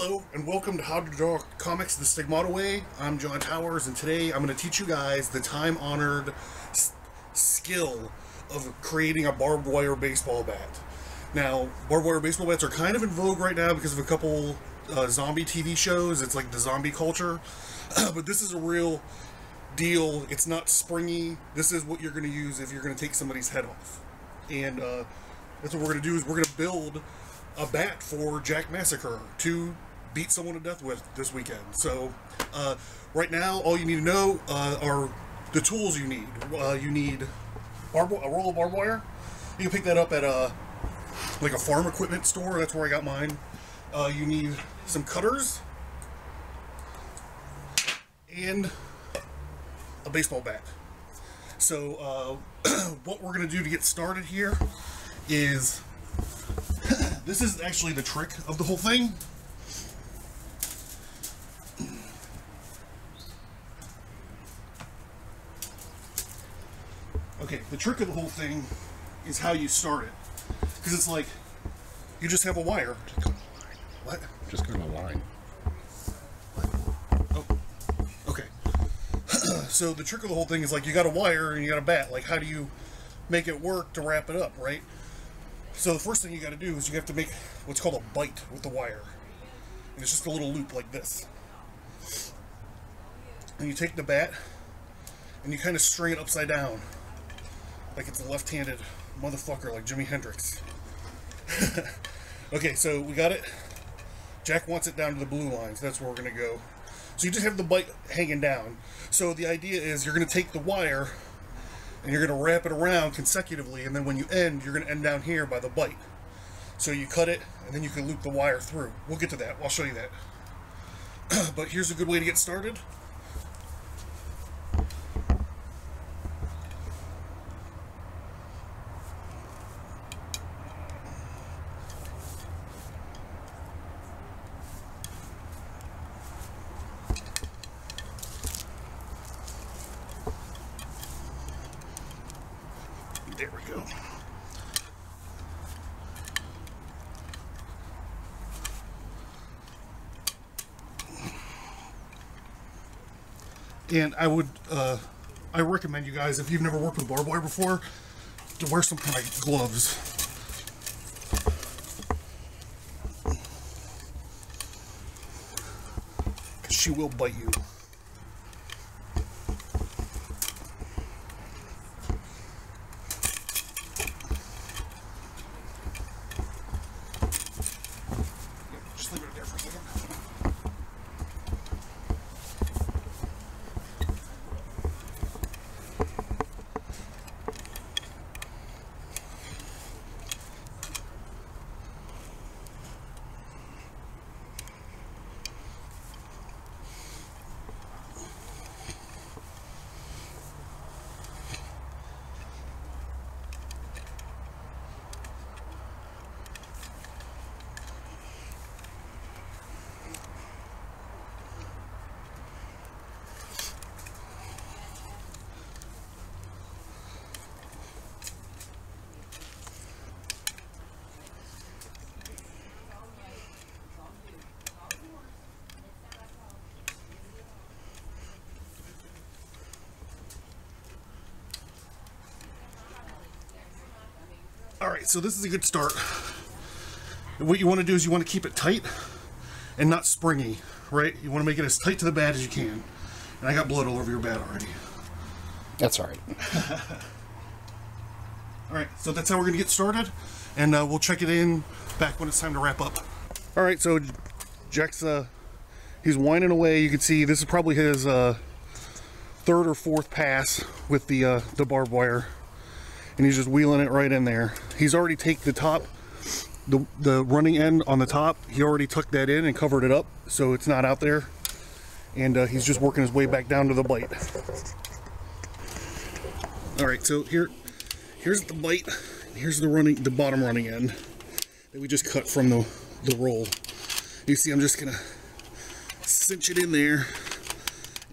Hello, and welcome to How to Draw Comics the Stigmata Way. I'm John Towers, and today I'm going to teach you guys the time-honored skill of creating a barbed wire baseball bat. Now, barbed wire baseball bats are kind of in vogue right now because of a couple zombie TV shows. It's like the zombie culture. But this is a real deal. It's not springy. This is what you're going to use if you're going to take somebody's head off. And that's what we're going to do is we're going to build a bat for Jack Massacre to beat someone to death with this weekend. So right now all you need to know are the tools you need. You need a roll of barbed wire. You can pick that up at like a farm equipment store. That's where I got mine. You need some cutters and a baseball bat. So what we're going to do to get started here is this is actually the trick of the whole thing. Okay, the trick of the whole thing is how you start it. Because it's like, you just have a wire. What? Just go to a line. Oh, okay. So the trick of the whole thing is like, you got a wire and you got a bat. Like, how do you make it work to wrap it up, right? So the first thing you got to do is you have to make what's called a bite with the wire. And it's just a little loop like this. And you take the bat and you kind of string it upside down. Like it's a left-handed motherfucker like Jimi Hendrix. Okay, so we got it. Jack wants it down to the blue lines. That's where we're going to go. So you just have the bite hanging down. So the idea is you're going to take the wire and you're going to wrap it around consecutively, and then when you end, you're going to end down here by the bite. So you cut it, and then you can loop the wire through. We'll get to that. I'll show you that. But here's a good way to get started. There we go. And I recommend you guys, if you've never worked with barbed wire before, to wear some kind of gloves. Because she will bite you. Alright, so this is a good start. What you want to do is you want to keep it tight and not springy, right? You want to make it as tight to the bat as you can. And I got blood all over your bat already. That's alright. Alright, so that's how we're going to get started. And we'll check it in back when it's time to wrap up. Alright, so Jack's, he's winding away. You can see this is probably his third or fourth pass with the barbed wire. And he's just wheeling it right in there. He's already taken the top, the running end on the top, he already tucked that in and covered it up so it's not out there. And he's just working his way back down to the bite. Alright, so here's the bite. Here's the bottom running end that we just cut from the roll. You see I'm just gonna cinch it in there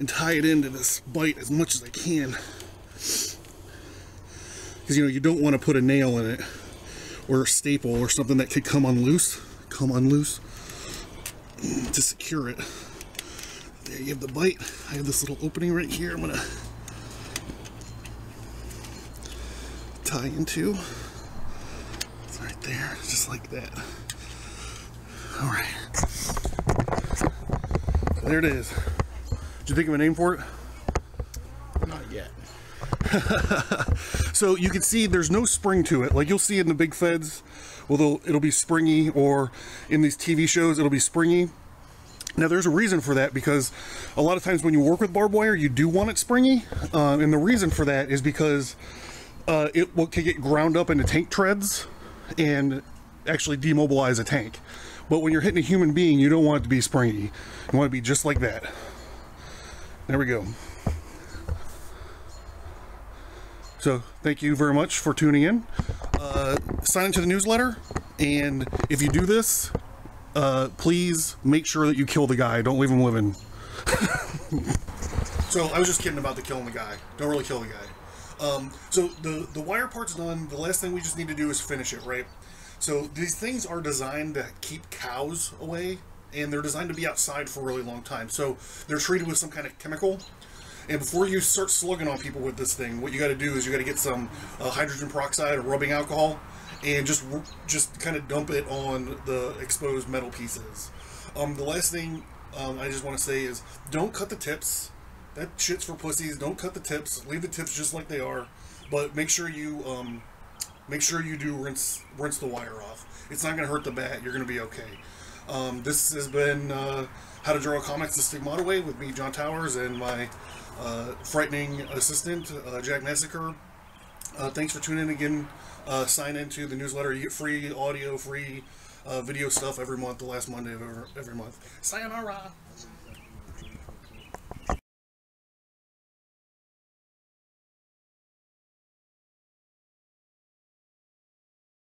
and tie it into this bite as much as I can. Because, you know, you don't want to put a nail in it or a staple or something that could come unloose. to secure it. There you have the bite. I have this little opening right here. I'm gonna tie into. It's right there, just like that. All right. There it is. Did you think of a name for it? Not yet. So you can see there's no spring to it. Like you'll see in the big feds, although it'll be springy, or in these TV shows it'll be springy. Now there's a reason for that, because a lot of times when you work with barbed wire you do want it springy, and the reason for that is because it can get ground up into tank treads and actually demobilize a tank. But when you're hitting a human being, you don't want it to be springy. You want it to be just like that. There we go. So thank you very much for tuning in. Sign into the newsletter, and if you do this, please make sure that you kill the guy. Don't leave him living. So I was just kidding about the killing the guy. Don't really kill the guy. So the wire part's done. The last thing we just need to do is finish it, right? So these things are designed to keep cows away, and they're designed to be outside for a really long time. So they're treated with some kind of chemical. And before you start slugging on people with this thing, what you got to do is you got to get some hydrogen peroxide or rubbing alcohol, and just kind of dump it on the exposed metal pieces. The last thing I just want to say is don't cut the tips. That shit's for pussies. Don't cut the tips. Leave the tips just like they are. But make sure you do rinse the wire off. It's not going to hurt the bat. You're going to be okay. This has been How to Draw Comics the Stigmata Way with me, John Towers, and my frightening assistant, Jack Nessiker. Thanks for tuning in again. Sign into the newsletter. You get free audio, free video stuff every month, the last Monday of every month. Sayonara!